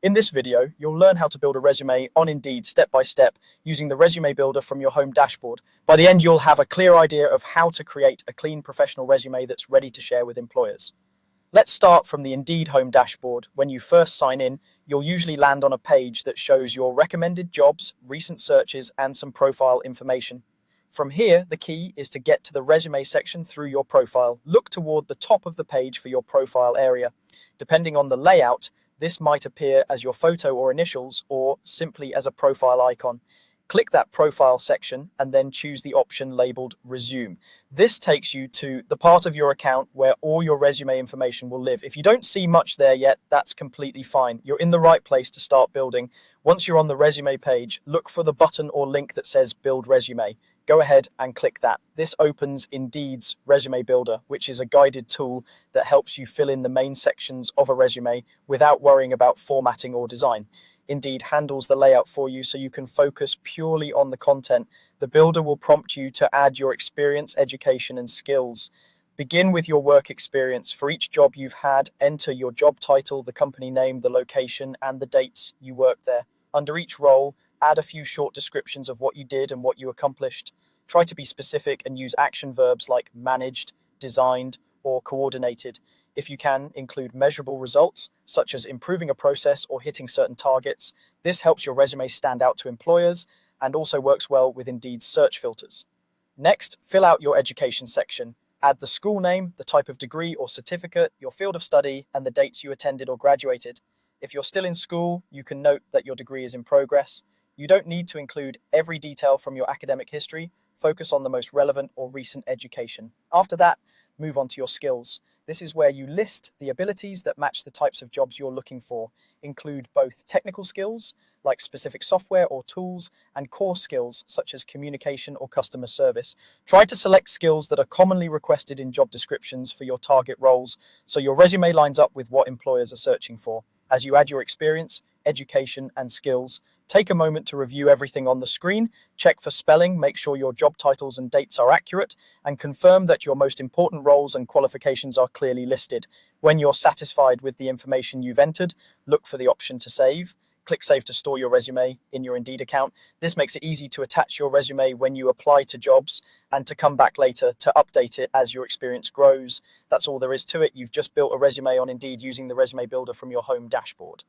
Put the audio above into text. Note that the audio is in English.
In this video, you'll learn how to build a resume on Indeed step by step using the resume builder from your home dashboard. By the end, you'll have a clear idea of how to create a clean professional resume that's ready to share with employers. Let's start from the Indeed home dashboard. When you first sign in, you'll usually land on a page that shows your recommended jobs, recent searches, and some profile information. From here, the key is to get to the resume section through your profile. Look toward the top of the page for your profile area. Depending on the layout, this might appear as your photo or initials, or simply as a profile icon. Click that profile section and then choose the option labeled Resume. This takes you to the part of your account where all your resume information will live. If you don't see much there yet, that's completely fine. You're in the right place to start building. Once you're on the resume page, look for the button or link that says Build Resume. Go ahead and click that. This opens Indeed's Resume Builder, which is a guided tool that helps you fill in the main sections of a resume without worrying about formatting or design. Indeed handles the layout for you so you can focus purely on the content. The builder will prompt you to add your experience, education, and skills. Begin with your work experience. For each job you've had, enter your job title, the company name, the location, and the dates you worked there. Under each role, add a few short descriptions of what you did and what you accomplished. Try to be specific and use action verbs like managed, designed, or coordinated. If you can, include measurable results, such as improving a process or hitting certain targets. This helps your resume stand out to employers and also works well with Indeed's search filters. Next, fill out your education section. Add the school name, the type of degree or certificate, your field of study, and the dates you attended or graduated. If you're still in school, you can note that your degree is in progress. You don't need to include every detail from your academic history. Focus on the most relevant or recent education. After that, move on to your skills. This is where you list the abilities that match the types of jobs you're looking for. Include both technical skills, like specific software or tools, and core skills, such as communication or customer service. Try to select skills that are commonly requested in job descriptions for your target roles, so your resume lines up with what employers are searching for. As you add your experience, education, and skills, take a moment to review everything on the screen, check for spelling, make sure your job titles and dates are accurate, and confirm that your most important roles and qualifications are clearly listed. When you're satisfied with the information you've entered, look for the option to save. Click Save to store your resume in your Indeed account. This makes it easy to attach your resume when you apply to jobs and to come back later to update it as your experience grows. That's all there is to it. You've just built a resume on Indeed using the resume builder from your home dashboard.